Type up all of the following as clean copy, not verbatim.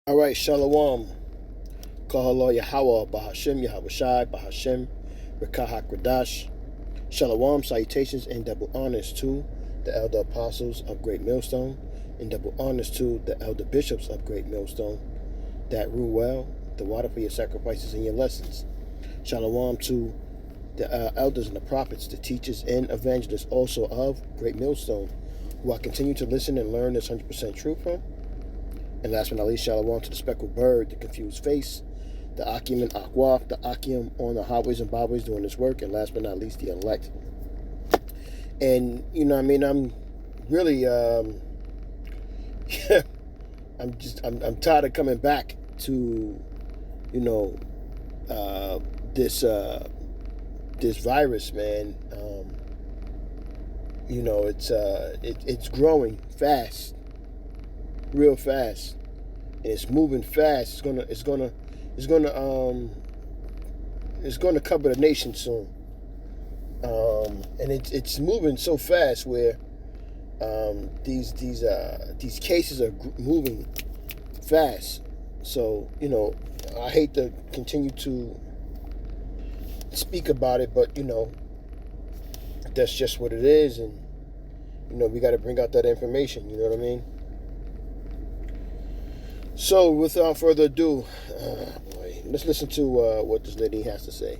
All right, Shalom. Kahalo Yahweh, Bahashim, Yahweh Shai, Bahashim, Rekah HaKradash. Shalom, salutations, and double honors to the elder apostles of Great Millstone, and double honors to the elder bishops of Great Millstone that rule well, the water for your sacrifices and your lessons. Shalom to the elders and the prophets, the teachers and evangelists also of Great Millstone, who I continue to listen and learn this 100% truth from. And last but not least, shalom to the speckled bird, the confused face, the Akim and Akwaf, the Akim on the highways and byways doing this work, and last but not least, the elect. And, you know what I mean, I'm really, I'm tired of coming back to, you know, this virus, man. You know, it's growing fast. Real fast, and it's moving fast. It's gonna cover the nation soon. And it's moving so fast where these cases are moving fast. So, you know, I hate to continue to speak about it, but, you know, that's just what it is, and, you know, we got to bring out that information. You know what I mean? So, without further ado, let's listen to what this lady has to say.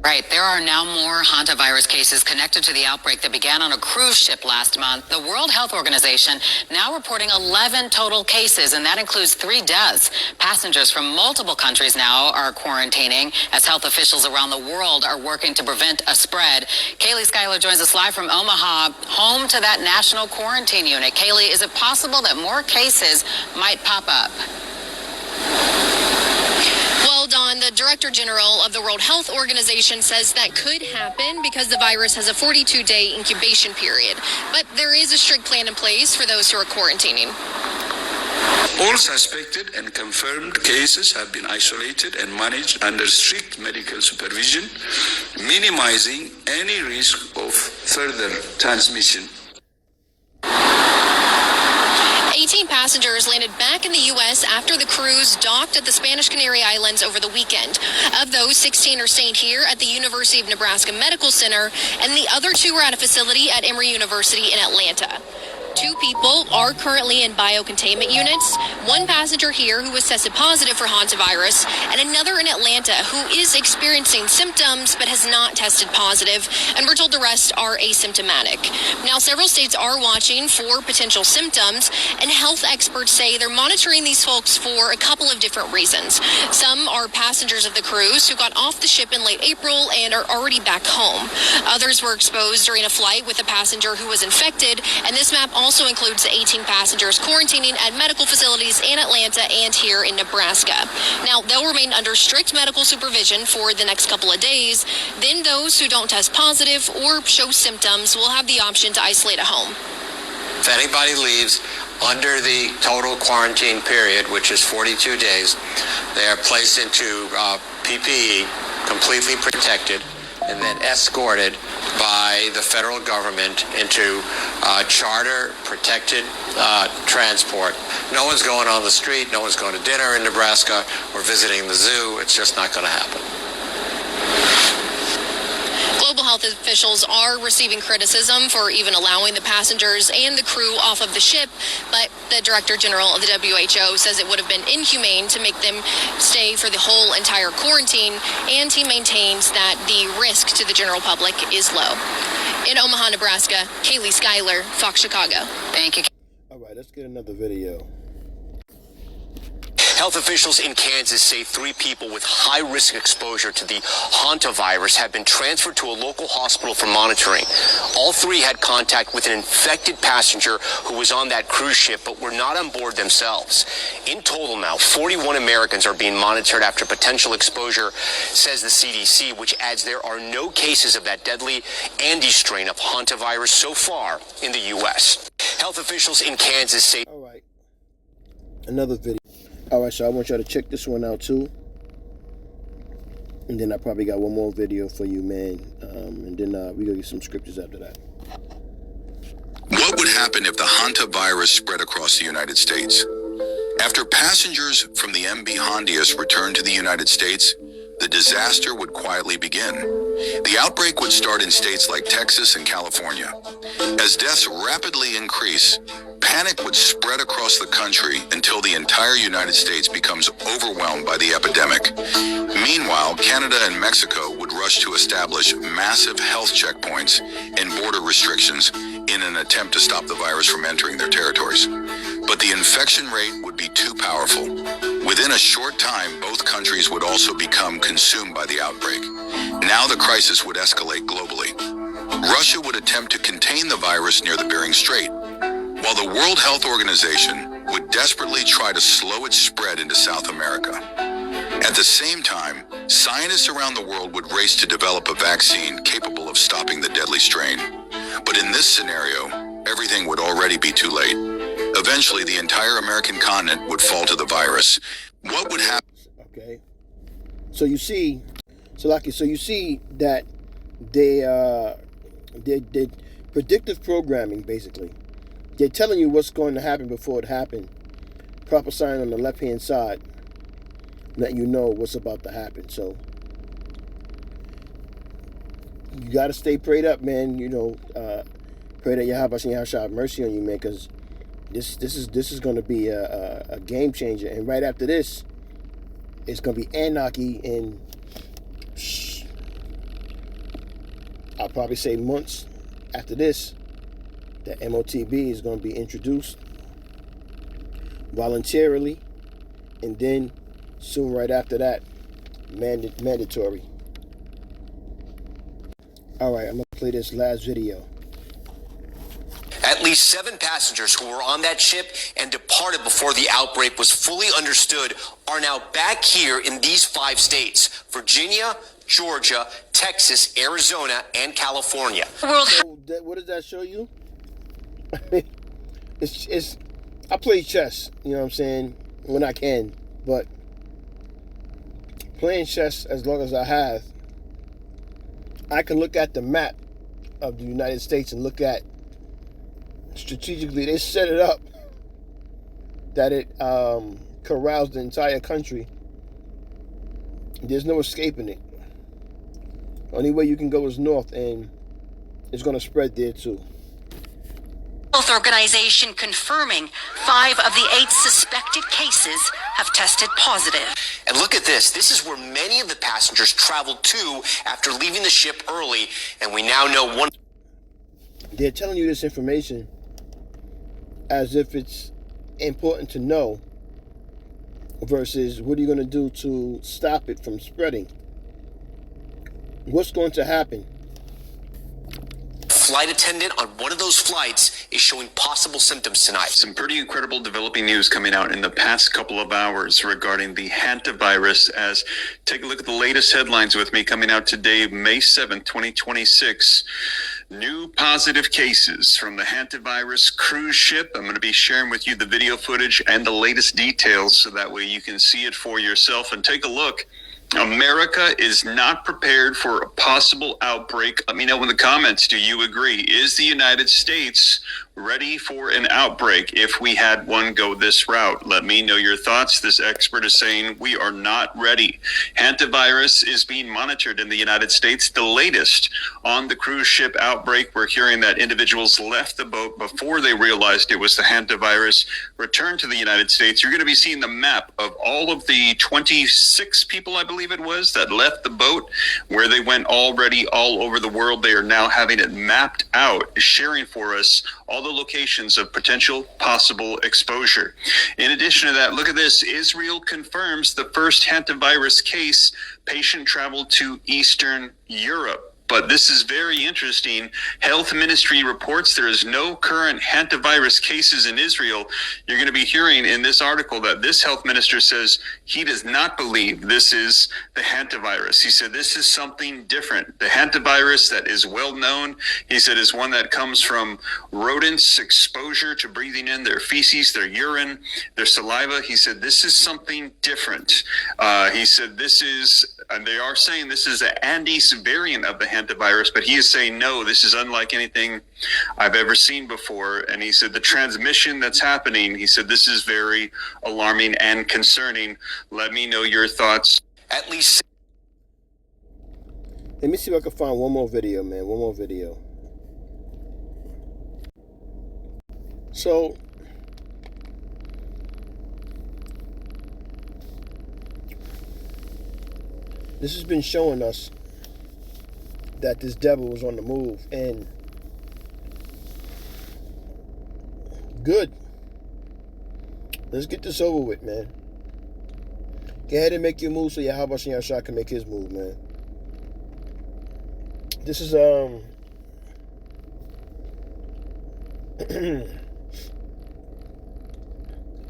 Right. There are now more hantavirus cases connected to the outbreak that began on a cruise ship last month. The World Health Organization now reporting 11 total cases, and that includes 3 deaths. Passengers from multiple countries now are quarantining as health officials around the world are working to prevent a spread. Kaylee Schuyler joins us live from Omaha, home to that national quarantine unit. Kaylee, is it possible that more cases might pop up? Well, Don, the Director General of the World Health Organization says that could happen because the virus has a 42-day incubation period. But there is a strict plan in place for those who are quarantining. All suspected and confirmed cases have been isolated and managed under strict medical supervision, minimizing any risk of further transmission. 18 passengers landed back in the U.S. after the cruise docked at the Spanish Canary Islands over the weekend. Of those, 16 are staying here at the University of Nebraska Medical Center, and the other 2 are at a facility at Emory University in Atlanta. 2 people are currently in biocontainment units. 1 passenger here who was tested positive for hantavirus, and another in Atlanta who is experiencing symptoms but has not tested positive. And we're told the rest are asymptomatic. Now, several states are watching for potential symptoms, and health experts say they're monitoring these folks for a couple of different reasons. Some are passengers of the cruise who got off the ship in late April and are already back home. Others were exposed during a flight with a passenger who was infected, and this map also includes the 18 passengers quarantining at medical facilities in Atlanta and here in Nebraska. Now, they'll remain under strict medical supervision for the next couple of days. Then those who don't test positive or show symptoms will have the option to isolate at home. If anybody leaves under the total quarantine period, which is 42 days, they are placed into PPE, completely protected, and then escorted by the federal government into charter protected transport. No one's going on the street, no one's going to dinner in Nebraska or visiting the zoo. It's just not going to happen. Global health officials are receiving criticism for even allowing the passengers and the crew off of the ship, but the Director General of the WHO says it would have been inhumane to make them stay for the whole entire quarantine, and he maintains that the risk to the general public is low. In Omaha, Nebraska, Kaylee Schuyler, Fox Chicago. Thank you. All right, let's get another video. Health officials in Kansas say 3 people with high-risk exposure to the hantavirus have been transferred to a local hospital for monitoring. All 3 had contact with an infected passenger who was on that cruise ship but were not on board themselves. In total now, 41 Americans are being monitored after potential exposure, says the CDC, which adds there are no cases of that deadly Andes strain of hantavirus so far in the U.S. Health officials in Kansas say... All right, another video. All right, so I want y'all to check this one out too. And then I probably got one more video for you, man. And then we gonna get some scriptures after that. What would happen if the hantavirus spread across the United States? After passengers from the MV Hondius returned to the United States, the disaster would quietly begin. The outbreak would start in states like Texas and California. As deaths rapidly increase, panic would spread across the country until the entire United States becomes overwhelmed by the epidemic. Meanwhile, Canada and Mexico would rush to establish massive health checkpoints and border restrictions in an attempt to stop the virus from entering their territories. But the infection rate would be too powerful. Within a short time, both countries would also become consumed by the outbreak. Now the crisis would escalate globally. Russia would attempt to contain the virus near the Bering Strait, while the World Health Organization would desperately try to slow its spread into South America. At the same time, scientists around the world would race to develop a vaccine capable of stopping the deadly strain. But in this scenario, everything would already be too late. Eventually, the entire American continent would fall to the virus. What would happen? Okay. So you see that they predictive programming, basically. They're telling you what's going to happen before it happened. Prophesying on the left-hand side, letting you know what's about to happen. So you got to stay prayed up, man. Pray that Yahweh shall have mercy on you, man, because this is going to be a game changer. And right after this, it's going to be anarchy in, I'll probably say months after this. The MOTB is going to be introduced voluntarily, and then soon right after that, mandatory. All right, I'm going to play this last video. At least 7 passengers who were on that ship and departed before the outbreak was fully understood are now back here in these 5 states: Virginia, Georgia, Texas, Arizona, and California. What does that show you? I play chess, you know what I'm saying, when I can, but playing chess as long as I have, I can look at the map of the United States and look at strategically they set it up that it corrals the entire country. There's no escaping it. Only way you can go is north, and it's going to spread there too. Health Organization confirming 5 of the 8 suspected cases have tested positive. And look at this. This is where many of the passengers traveled to after leaving the ship early, and we now know one. They're telling you this information as if it's important to know versus what are you going to do to stop it from spreading? What's going to happen? Flight attendant on one of those flights is showing possible symptoms tonight. Some pretty incredible developing news coming out in the past couple of hours regarding the hantavirus. As take a look at the latest headlines with me coming out today, May 7th, 2026. New positive cases from the hantavirus cruise ship. I'm going to be sharing with you the video footage and the latest details so that way you can see it for yourself and take a look. America is not prepared for a possible outbreak. Let me know in the comments, do you agree? Is the United States ready for an outbreak if we had one go this route? Let me know your thoughts. This expert is saying we are not ready. Hantavirus is being monitored in the United States. The latest on the cruise ship outbreak, we're hearing that individuals left the boat before they realized it was the hantavirus, returned to the United States. You're going to be seeing the map of all of the 26 people, I believe it was, that left the boat, where they went already all over the world. They are now having it mapped out, sharing for us all the locations of potential possible exposure. In addition to that, look at this. Israel confirms the first hantavirus case. Patient traveled to Eastern Europe. But this is very interesting. Health Ministry reports there is no current hantavirus cases in Israel. You're going to be hearing in this article that this health minister says he does not believe this is the hantavirus. He said this is something different. The hantavirus that is well known, he said, is one that comes from rodents' exposure to breathing in their feces, their urine, their saliva. He said this is something different. He said this is and they are saying this is an Andes variant of the hantavirus, but he is saying, no, this is unlike anything I've ever seen before. And he said the transmission that's happening, he said, this is very alarming and concerning. Let me know your thoughts. At least Let me see if I can find one more video, man. One more video. So, this has been showing us that this devil was on the move, and good. Let's get this over with, man. Go ahead and make your move so Yahweh Shem Yahshua can make his move, man. This is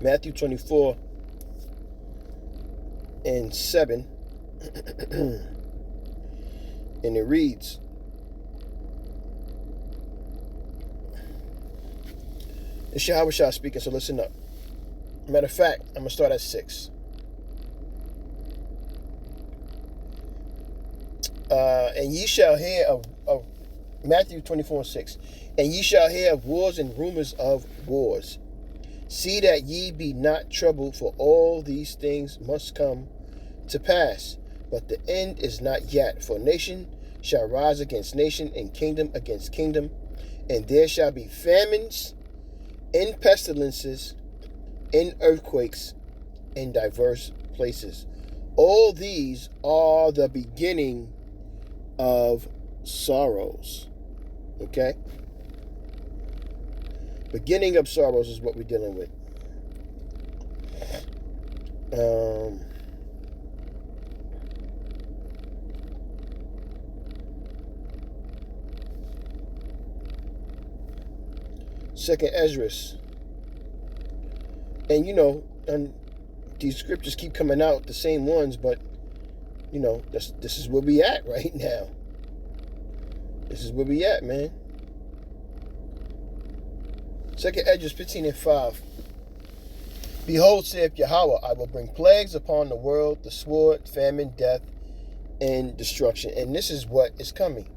Matthew 24:7. And it reads, it's Yahweh Shah speaking, so listen up. Matter of fact, I'm going to start at 6. And ye shall hear of Matthew 24:6. And ye shall hear of wars and rumors of wars. See that ye be not troubled, for all these things must come to pass. But the end is not yet. For nation shall rise against nation, and kingdom against kingdom. And there shall be famines, and pestilences, and earthquakes in diverse places. All these are the beginning of sorrows. Okay? Beginning of sorrows is what we're dealing with. Second Esdras. And and these scriptures keep coming out, the same ones, but this is where we at right now. This is where we at, man. Second Esdras 15:5. Behold, saith Yahweh, I will bring plagues upon the world, the sword, famine, death, and destruction. And this is what is coming.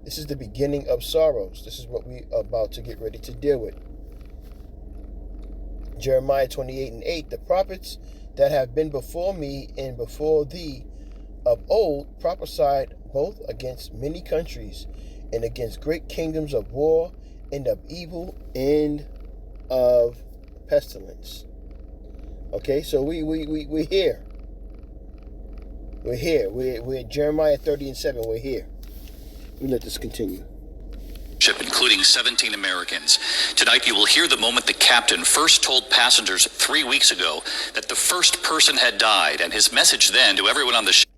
This is the beginning of sorrows. This is what we are about to get ready to deal with. Jeremiah 28:8. The prophets that have been before me and before thee of old prophesied both against many countries and against great kingdoms of war and of evil and of pestilence. Okay, so we're here. We're here. We're at Jeremiah 30:7. We're here. We let this continue. Including 17 Americans. Tonight you will hear the moment the captain first told passengers 3 weeks ago that the first person had died, and his message then to everyone on the ship.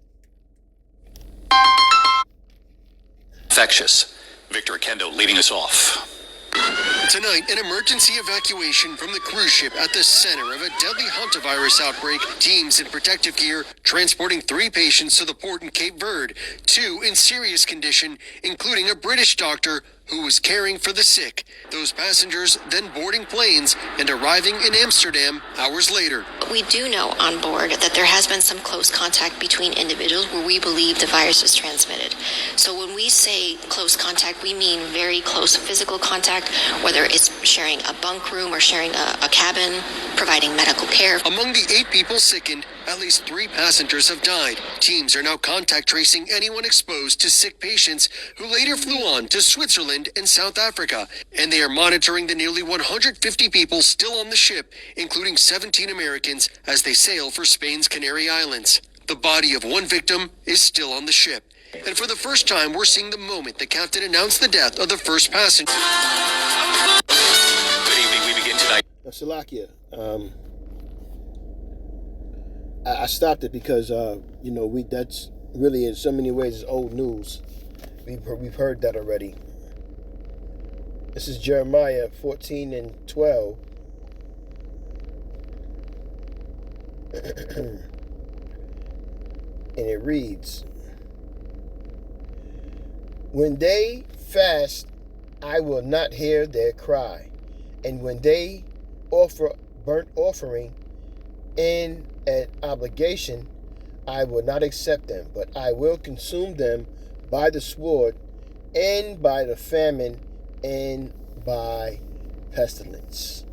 Infectious. Victor Akendo leading us off. Tonight, an emergency evacuation from the cruise ship at the center of a deadly hantavirus outbreak. Teams in protective gear transporting 3 patients to the port in Cape Verde, 2 in serious condition, including a British doctor who was caring for the sick. Those passengers then boarding planes and arriving in Amsterdam hours later. We do know on board that there has been some close contact between individuals where we believe the virus is transmitted. So when we say close contact, we mean very close physical contact, whether it's sharing a bunk room or sharing a cabin, providing medical care. Among the 8 people sickened, at least 3 passengers have died. Teams are now contact tracing anyone exposed to sick patients who later flew on to Switzerland and South Africa. And they are monitoring the nearly 150 people still on the ship, including 17 Americans, as they sail for Spain's Canary Islands. The body of 1 victim is still on the ship. And for the first time, we're seeing the moment the captain announced the death of the first passenger. Good evening. We begin tonight. Salakia. I stopped it because that's really in so many ways is old news. We've heard that already. This is Jeremiah 14:12. And it reads, when they fast, I will not hear their cry. And when they offer burnt offering in an obligation, I will not accept them, but I will consume them by the sword, and by the famine, and by pestilence.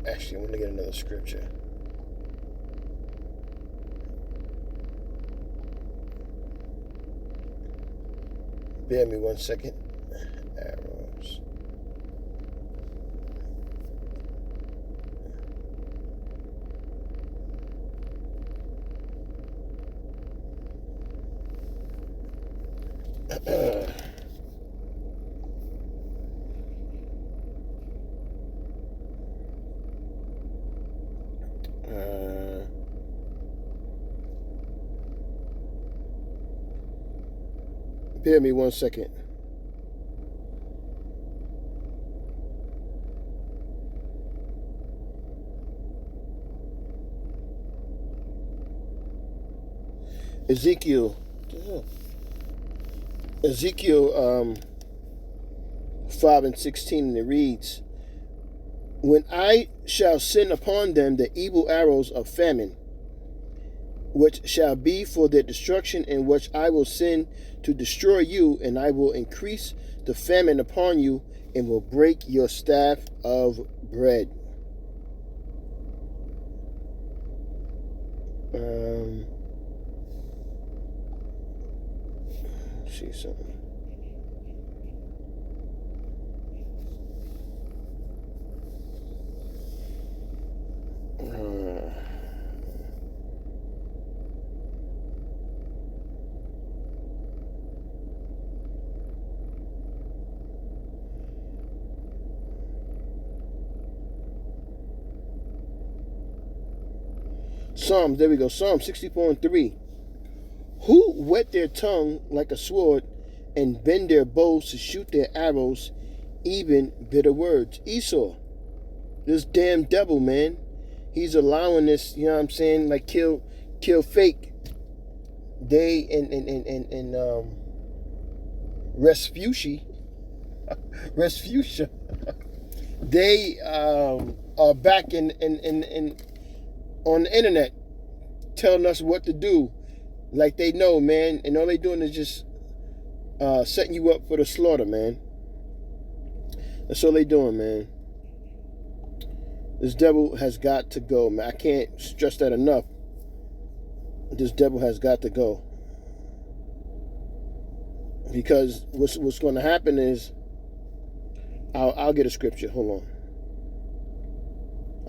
Actually, I'm going to get another scripture. Bear me 1 second. Arrows. Bear me 1 second. Ezekiel 5:16, and it reads, "When I shall send upon them the evil arrows of famine, which shall be for their destruction, and which I will send to destroy you, and I will increase the famine upon you, and will break your staff of bread." See something. Psalms, there we go. Psalm 64:3. Who whet their tongue like a sword, and bend their bows to shoot their arrows, even bitter words. Esau, this damn devil, man. He's allowing this, you know what I'm saying, like kill fake. They and Respucia, they are back in on the internet telling us what to do, like they know, man, and all they doing is just setting you up for the slaughter, man. That's all they doing, man. This devil has got to go, man. I can't stress that enough. This devil has got to go. Because what's going to happen is, I'll get a scripture. Hold on.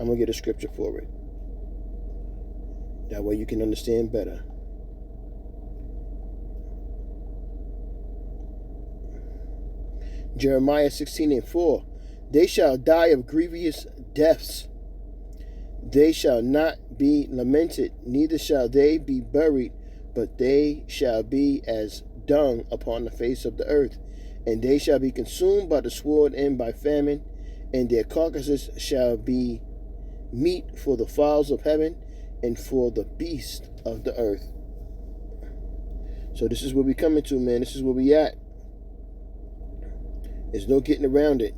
I'm going to get a scripture for it. That way you can understand better. Jeremiah 16:4. They shall die of grievous deaths. They shall not be lamented, neither shall they be buried, but they shall be as dung upon the face of the earth. And they shall be consumed by the sword and by famine, and their carcasses shall be meat for the fowls of heaven and for the beasts of the earth. So this is where we coming to, man. This is where we at. There's no getting around it.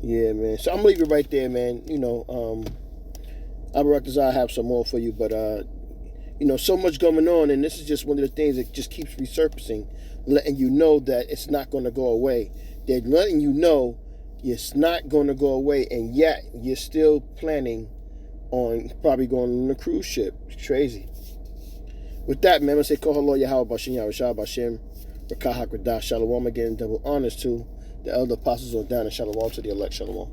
Yeah, man. So I'm gonna leave it right there, man. You know, I have some more for you, but you know, so much going on, and this is just one of the things that just keeps resurfacing, letting you know that it's not going to go away. They're letting you know it's not going to go away, and yet you're still planning on probably going on a cruise ship. It's crazy. With that, man, I'm going to say, Kohalo Yahweh Bashem Yahushua Bashem, Rakah HaKadosh, Shalom again, double honors to the elder apostles on down, and Shalom to the elect. Shalom.